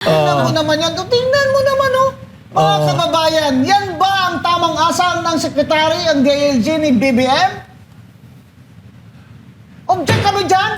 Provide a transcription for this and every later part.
Tingnan mo naman yan. Tingnan mo naman, oh. Mga kababayan, yan ba ang tamang asal ng sekretary ang DILG ni BBM? Object kami dyan.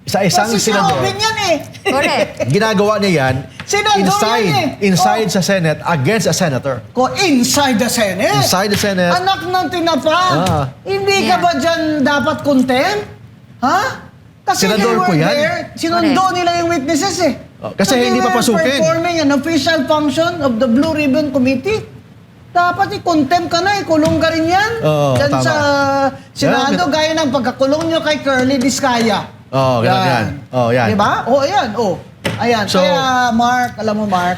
Sa isang Kasi senador, sinobin yan eh. Correct. ginagawa niya yan Senador yan inside sa Senate against a senator. Inside the Senate. Inside the Senate. Anak ng tinapa. Hindi ka Yeah. ba dyan dapat contempt? Ha? Kasi Senador they were po yan. there. Sinundo nila yung witnesses eh. Kasi So they hindi were papasukin. performing an official function of the Blue Ribbon Committee. Dapat i-contempt ka na, ikulong ka rin yan. Oo, Dyan tama. sa Senado, gaya ng pagkakulong nyo kay Curly Vizcaya. Oo, ganun yan. Oo, yan. Diba? Oo, ayan. Oo. Ayan. So- Kaya, Mark, alam mo, Mark,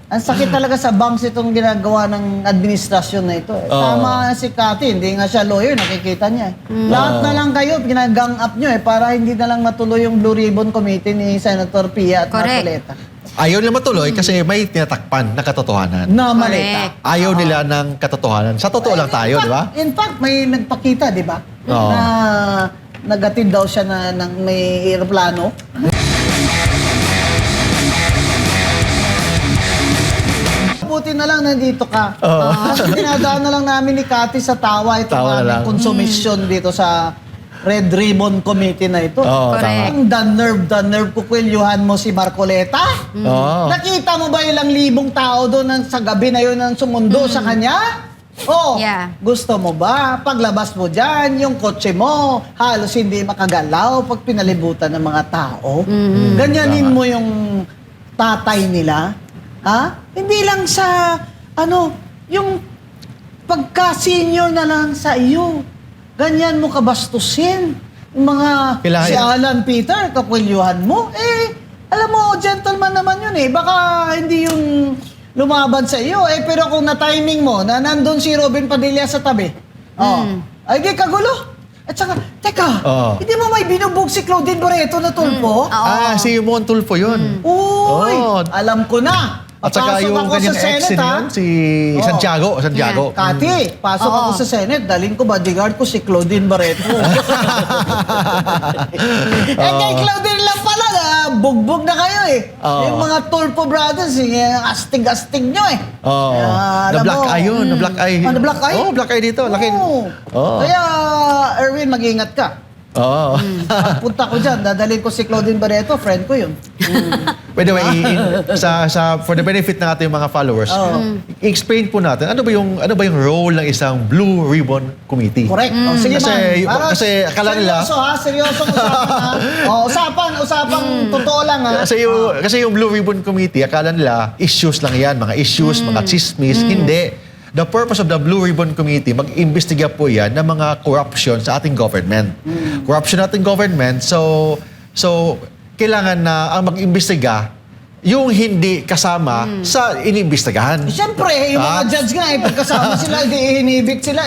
ang sakit talaga sa banks itong ginagawa ng administrasyon na ito. Tama si Cathy, hindi nga siya lawyer, nakikita niya. Lahat na lang kayo, ginagang up nyo para hindi na lang matuloy yung Blue Ribbon Committee ni Senator Pia at Correct. Marcoleta. Ayaw nila matuloy kasi may tinatakpan na katotohanan. Na malita. Correct. Ayaw nila ng katotohanan. Sa totoo lang tayo, di ba? In fact, may nagpakita, di ba? Oo. Na nagatid daw siya ng may aeroplano. Buti na lang nandito ka. Kasi dinadaan na lang namin ni Cathy sa tawa itong Tawa na lang. aming konsumisyon dito sa Red Ribbon Committee na ito. Oo, Correct. tama. Ang the nerve kukwelyuhan mo si Marcoleta. Oo. Nakita mo ba ilang libong tao doon sa gabi na yun ang sumundo sa kanya? Oh, Yeah. gusto mo ba? Paglabas mo dyan, yung kotse mo, halos hindi makagalaw pag pinalibutan ng mga tao. Ganyanin mo yung tatay nila. Ha? Hindi lang sa, yung pagka-senior na lang sa iyo. Ganyan mo kabastusin. Yung mga Kailangan- si Alan Peter, kakwelyuhan mo. Alam mo, gentleman naman yun eh. Baka hindi yung lumaban sa iyo. Pero kung na-timing mo, na nandun si Robin Padilla sa tabi. Ay, di kagulo. At saka, teka, hindi mo may binubog si Claudine Barreto na tulpo? Si Mon Tulfo yun. Uy, Oo. alam ko na. At saka Pasok yung ako kanyang sa ex Senate, ha? yun, si Oo. Santiago. Cathy, pasok Oo. ako sa Senate, dalhin ko bodyguard ko si Claudine Barreto. Kay Claudine lang pala, bugbog na kayo eh. Oo. Yung mga Tulfo brothers, astig-astig nyo eh. Oo. Alam Na-black mo. eye yun. Na-black eye. Na-black eye? Oo, black eye dito. Laki. Oo. Oo. Kaya, Erwin, mag-ingat ka. Oo. Punta ko dyan, dadalhin ko si Claudine Barreto, friend ko yun. By the way, for the benefit ng ating mga followers, i-explain po natin, ano ba yung role ng isang Blue Ribbon Committee? Correct. Sige, Kasi akala nila, seryoso ha, seryosong usapan ha. Usapang totoo lang ha. kasi yung Blue Ribbon Committee, akala nila, issues lang yan, mga issues, mga chismis. Hindi. The purpose of the Blue Ribbon Committee, mag-imbestiga po yan ng mga corruption sa ating government. Corruption sa ating government, so kailangan na ang mag-imbestiga yung hindi kasama sa iniimbestigahan. Siyempre, yung mga judge nga pagkasama sila, inibig sila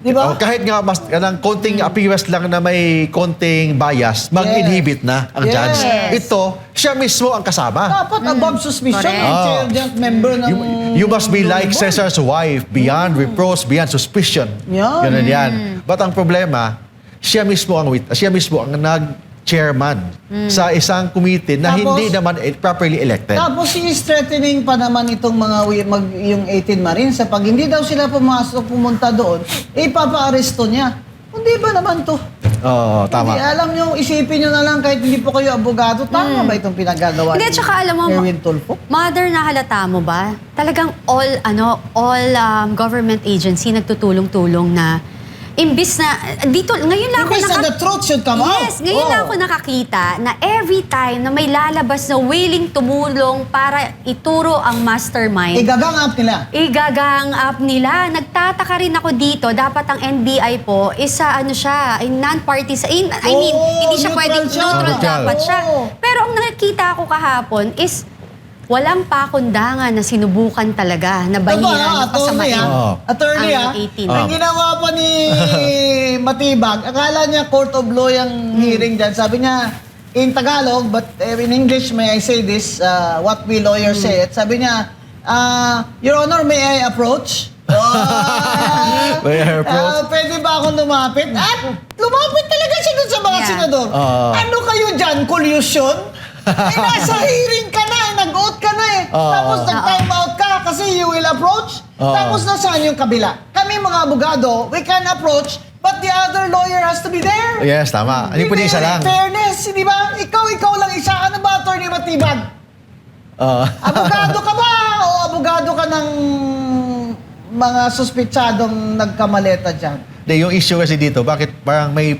Di ba? Kahit nga mas konting appearance lang na may konting bias, mag-inhibit na ang judge. Yes. Ito, siya mismo ang kasama. Dapat above suspicion Correct. yung chair member ng... You must be like Blue Ribbon. Caesar's wife, beyond reproach, beyond suspicion. Yan. Ganun yan. But ang problema, siya mismo ang nag-chairman sa isang committee na Tapos, hindi naman properly elected. Tapos i-strengthening pa naman itong mga yung 18 Marines sa pag hindi daw sila pumunta doon, ipapa-aresto niya. Hindi ba naman to? Oo, tama. Hindi, alam nyo, isipin nyo na lang kahit hindi po kayo abogado, tama ba itong pinagagawa Hindi, tsaka alam mo, Erwin Tulfo? Mother, nahalata mo ba? Talagang all government agency nagtutulong-tulong na imbis na dito ngayon lang Imbis na the truth should come out. Yes, ngayon lang ako nakakita na every time na may lalabas na willing tumulong para ituro ang mastermind. Igagang up nila. Igagang up nila. Nagtataka rin ako dito, dapat ang NBI po is siya, non-party hindi siya neutral pwedeng siya. neutral Neutral. dapat siya. Oo. Pero ang nakikita ko kahapon is walang pakundangan na sinubukan talaga na bahiran ng kasamain. Attorney ang 18. Ang ginawa pa ni Matibag, akala niya court of law yung hearing dyan. Sabi niya, in Tagalog, but in English, may I say this, what we lawyers say it. Sabi niya, Your Honor, may I approach? May I approach? Pwede ba akong lumapit? At lumapit talaga siya dun sa mga senador. Ano kayo dyan? Collusion? Nasa hearing ka na Tapos nag-time out ka kasi you will approach. Tapos nasaan yung kabila? Kami mga abogado, we can approach, but the other lawyer has to be there. Yes, tama. Hindi pwede isa lang. Fairness, di ba? Ikaw lang isa. Ano ba, Atty. Matibag? Abogado ka ba? O abogado ka ng mga suspitsadong nagkamaleta dyan? Yung issue kasi dito, bakit parang may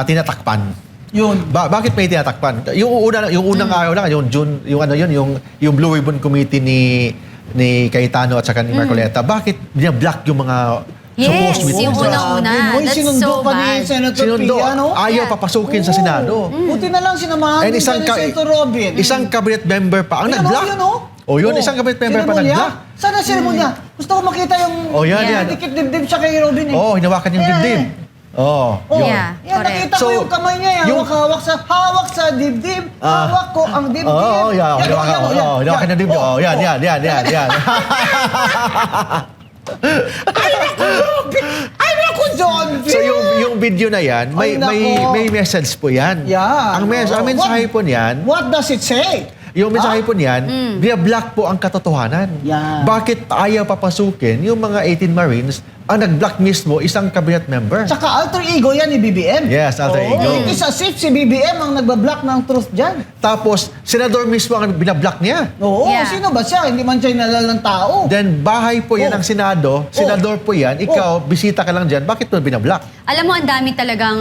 tinatakpan? Yun. Bakit may tinatakpan? Yung unang araw lang, yung June, yung Blue Ribbon Committee ni Cayetano at saka ni Marcoleta, bakit binablock yung mga Yes, supposed witnesses? yung unang-una. Hoy, That's sinundo so pa ni bad. Senator Sinundo, Pia, no? ayaw Yeah. papasukin sa Senado. Buti na lang sinamahan And din isang ni Senator Robin. isang cabinet member pa ang Yun, nag-block. yun, oh. O yun, isang cabinet member pa Seremonya? nag-block. Sana seremonya? Gusto ko makita yung Oh, yan, yan. dikit dibdib siya kay Robin eh. Oh, hinawakan yung Ayan, dibdib. Oh, Oh, yun. Yeah, yan, correct. nakita ko So, yung kamay niya. yung- Hawak sa dibdib. Hawak ko ang dibdib. Oh, yeah. Yan, Hinawakan yan, yan. hinawakan yung dibdib. Oh, yan. Ay, naku, John! So yung video na yan, Ay, nako. may message po yan. Yan. Ang Oh. mensahe po niyan, What does it say? yung mensahe po niyan, binablock po ang katotohanan. Yan. Bakit ayaw papasukin yung mga 18 Marines ang nag-block mismo isang cabinet member? Tsaka alter ego yan ni BBM. Yes, alter Oo, ego. It is as if si BBM ang nagbablock ng truth dyan. Tapos, senador mismo ang binablock niya. Oo, Yeah. sino ba siya? Hindi man siya inalal ng tao. Then, bahay po yan Oh. ng Senado, senador po yan, ikaw, bisita ka lang dyan, bakit mo binablock? Alam mo, ang dami talagang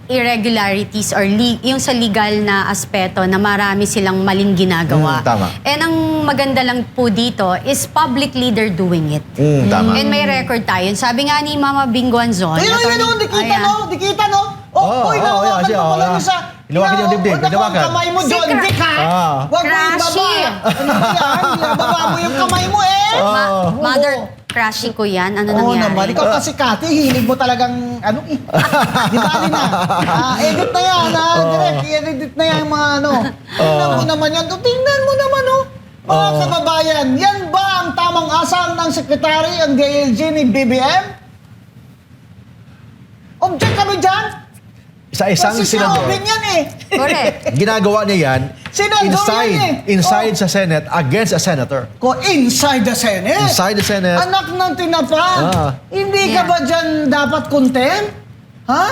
irregularities or yung sa legal na aspeto na marami silang maling ginagawa. Tama. And ang maganda lang po dito is publicly they're doing it. Tama. And may record tayo. Sabi nga ni Mama Bingo Anzon. Ayun, attorney- ayun, dikita, Ayan. no? Dikita, no? Oo, Uy, oo, nawakan yan, mo siya, pala oo. yung isa. Hinawakan yung dibdib, Huwag hinawakan. ang kamay mo, John. Secret. Dik, ha? Ah. Huwag mo ibaba. Crashy. Ano ba yan? Ibaba mo yung kamay mo, eh. Mother crashy ko yan. Ano Oo nangyari? naman. Ikaw kasi, Kati, hilig mo talagang, di ba, na? Edit na yan, ha? Direct, i-edit na yan yung mga, Tingnan mo naman yan. Tingnan mo naman, Mga kababayan, yan ba ang tamang asal ng sekretary ang DILG ni BBM? Object kami dyan. Sa isang Kasi si senador, Robin yan eh. Correct. ginagawa niya yan Senador yan eh. inside sa Senate against a senator. Inside the Senate. Inside the Senate. Anak ng tinapang. Hindi ka Yeah. ba dyan dapat content? Ha?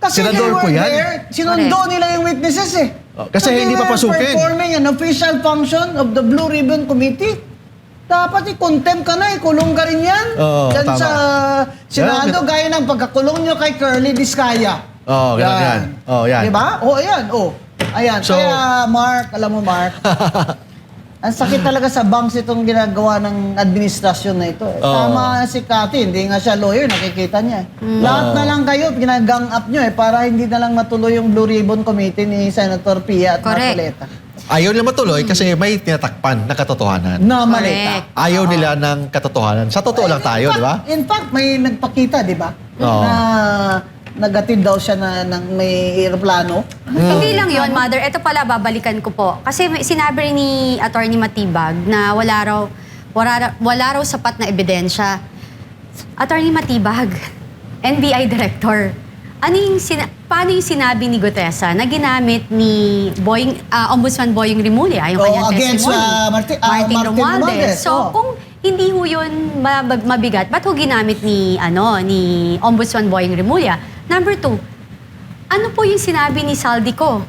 Kasi Senador they were po yan. there. Sinundo nila yung witnesses eh. Kasi So hindi they were papasukin. performing an official function of the Blue Ribbon Committee. Dapat i-contempt ka na, ikulong ka rin yan. Oo, Dyan tama. sa Senado, gaya ng pagkakulong nyo kay Curly Vizcaya. Oo, ganun yan. Oo, yan. Diba? Oo, ayan. Ayan. So- Kaya, Mark, alam mo, Mark, ang sakit talaga sa banks itong ginagawa ng administrasyon na ito. Tama si Cathy, hindi nga siya lawyer, nakikita niya. Lahat na lang kayo, ginagang up nyo para hindi na lang matuloy yung Blue Ribbon Committee ni Senator Pia at Correct. Marcoleta. Ayaw nila matuloy kasi may tinatakpan na katotohanan. Na malita. Correct. Ayaw nila ng katotohanan. Sa totoo lang tayo, di ba? In fact, may nagpakita, di ba? Oo. Na nagatid daw siya ng may aeroplano. Hindi lang yon, Mother. Ito pala, babalikan ko po. Kasi sinabi rin ni Attorney Matibag na wala raw sapat na ebidensya. Attorney Matibag, NBI Director, paano yung sinabi ni Gutesa na ginamit ni Ombudsman Boying Rimulya, yung kanyang against, testimony? Martin Romualdez. Romualdez. So, kung hindi ho yun mabigat, ba't ho ginamit ni Ombudsman Boying Rimulya? Number 2, ano po yung sinabi ni Saldico?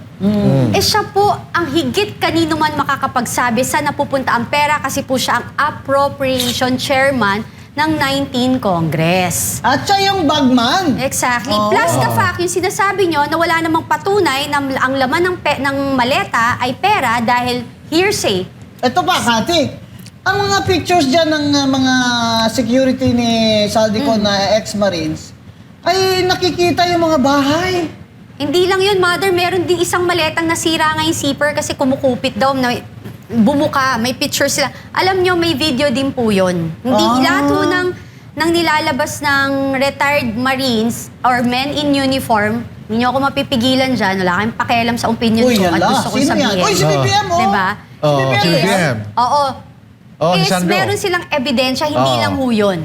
Siya po ang higit kanino man makakapagsabi sa napupunta ang pera kasi po siya ang appropriation chairman ng 19 Congress. At siya yung bagman. Exactly. Oo. Plus the fact, yung sinasabi nyo na wala namang patunay na ang laman ng maleta ay pera dahil hearsay. Ito pa, Kati. Ang mga pictures dyan ng mga security ni Saldico na ex-Marines, ay nakikita yung mga bahay. Hindi lang yun, Mother. Meron din isang maletang nasira nga yung zipper kasi kumukupit daw. Bumuka, may picture sila. Alam nyo, may video din po yun. Hindi lahat ho ng nilalabas ng retired Marines or men in uniform, hindi nyo ako mapipigilan dyan. Wala kayong pakialam sa opinion Uy, ko at yala. gusto kong Sino yan? sabihin. Uy, si BBM, oh. Diba? Si BBM. Oo. Oh, si Is Sandro. meron silang ebidensya, hindi Oo. lang ho yun.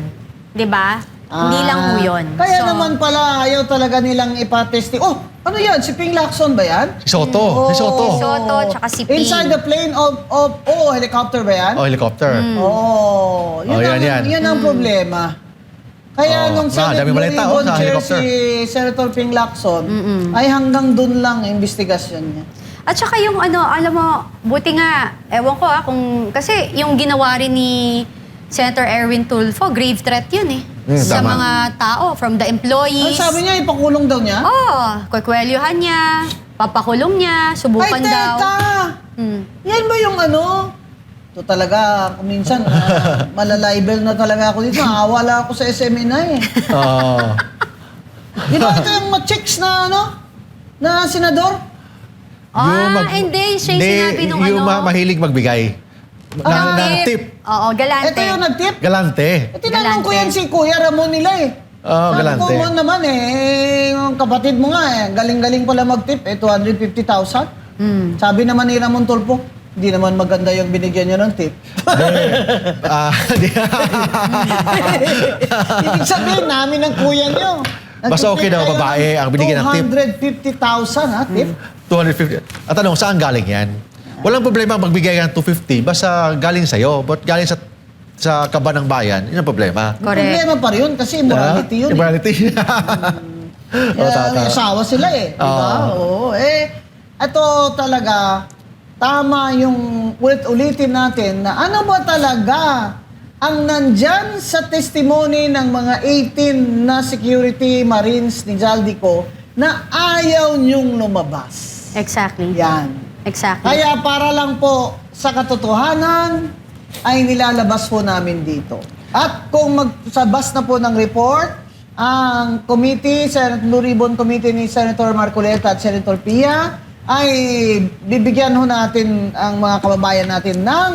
Diba? Hindi lang ho yun. Kaya So, naman pala, ayaw talaga nilang ipatesti. Oh, ano yan? Si Ping Lacson ba yan? Si Soto. Si Soto. Si Soto, tsaka si Ping. Inside the plane of helicopter ba yan? Oh, helicopter. Oo. Oh, yan. Yun ang problema. Kaya nung dami Blue balita, Ribbon sa Chair helicopter. si Senator Ping Lacson, ay hanggang dun lang ang investigasyon niya. At saka yung alam mo, buti nga, ewan ko kung, kasi yung ginawa rin ni Senator Erwin Tulfo, grave threat yun sa tama. mga tao, from the Ang employees. sabi niya, ipakulong daw niya? Kukwelyuhan niya, papakulong niya, subukan Ay, daw. teka! Hmm. Yan ba yung Ito talaga, kung minsan, malalibel na talaga ako dito. Nawala ako sa SMNI. Oo. Di ba ito yung chicks na na senador? Hindi. Siya yung sinabi nung yung mahilig magbigay. Na tip. Oo, galante. Ito yung nag-tip. Galante. Tinanong ko Galante. yan si Kuya Ramon nila Oo, Sabi galante. ko mo naman yung kapatid mo nga galing-galing pala mag-tip 250,000. Sabi naman ni Ramon Tulfo, hindi naman maganda yung binigyan niya ng tip. Ibig sabihin namin ng kuya niyo. Basta okay daw, babae ang binigyan ng tip. 250,000 tip. 250. At tanong, saan galing yan? Walang problema magbigay ng 250 basta galing sa'yo. But galing sa kaba ng bayan, yun ang problema. Correct. Problema pa rin yun kasi morality yun. Immorality. May asawa sila Diba? Oo. Ito talaga, tama yung ulit-ulitin natin na ano ba talaga ang nandyan sa testimony ng mga 18 na security marines ni Zaldico na ayaw niyong lumabas. Exactly. Yan. Exactly. Kaya para lang po sa katotohanan ay nilalabas po namin dito. At kung magsabas na po ng report, ang committee, Blue Ribbon Committee ni Senator Marcoleta at Senator Pia, ay bibigyan ho natin ang mga kababayan natin ng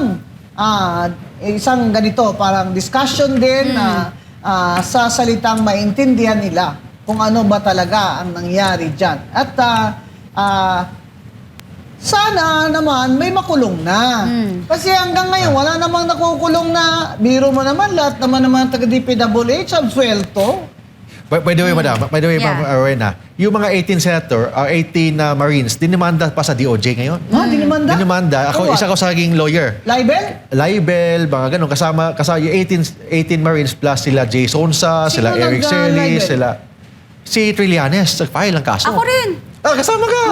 isang ganito, parang discussion din na sa salitang maintindihan nila kung ano ba talaga ang nangyari dyan. At sana naman may makulong na. Kasi hanggang ngayon, wala namang nakukulong na. Biro mo naman, lahat naman taga-DPWH, absuelto. By the way, madam, Yeah. ma'am Rowena, yung mga 18 senator, 18 na Marines, dinimanda pa sa DOJ ngayon. Dinimanda? Dinimanda. Isa ko sa saging lawyer. Libel? Libel, mga ganun. Kasama yung 18 Marines plus sila Jay Sonsa, Sino sila Eric nag-libel? Celis, si Trillanes, nag-file ng kaso. Ako rin. Kasama ka!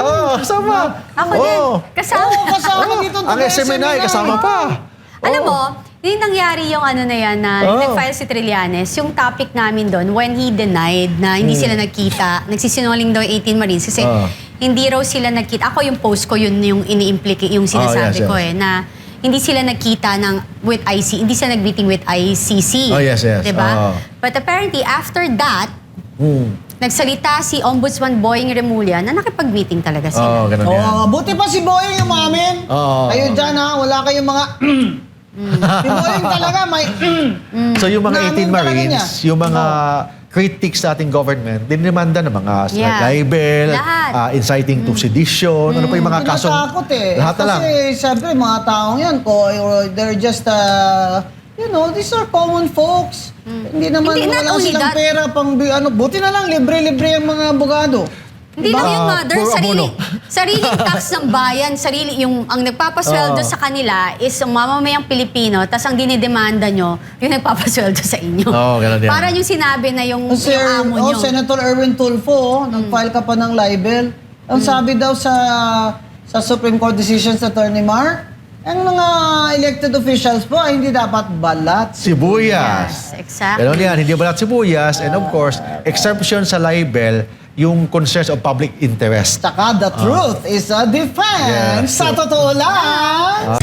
kasama. Ako din. Kasama. Kasama dito. Ang SMNI, kasama pa. Alam mo, yung nangyari yung na yan na nag-file si Trillanes, yung topic namin doon, when he denied na hindi sila nagkita, nagsisinungaling daw yung 18 Marines kasi hindi raw sila nagkita. Ako yung post ko, yun yung ini-implicate, yung sinasabi yes, ko yes. na hindi sila nagkita with hindi sila nag-meeting with ICC. Oh, yes. Diba? But apparently, after that, nagsalita si Ombudsman Boying Remulla na nakipag-meeting talaga sila. Ganun yan. Buti pa si Boying umamin. Kayo dyan wala kayong mga Si Boying talaga may So yung mga Namin 18 talaga Marines, niya. yung mga critics sa ating government, dinimanda ng mga libel, Lahat. inciting to sedition, ano pa yung mga kasong... tinatakot Lahat na lang. Kasi siyempre mga taong yan, they're just these are common folks. Hindi naman Hindi, not wala only silang that. pera buti na lang libre-libre ang mga abogado. Hindi lang yung mother, puro sariling tax ng bayan, yung ang nagpapasweldo sa kanila is ang mamamayang Pilipino, tas ang dinidemanda nyo, yung nagpapasweldo sa inyo. Ganun yan. Para yung sinabi na yung Kasi, amo nyo. Senator Erwin Tulfo, nag-file ka pa ng libel. Ang sabi daw sa Supreme Court decisions sa Attorney Mark, ang mga elected officials po ay hindi dapat balat. Sibuyas. Yes, exactly. Ganun yan, hindi balat sibuyas. And of course, exemption sa libel, yung concerns of public interest. Tsaka the truth is a defense. Yes. Sa totoo lang.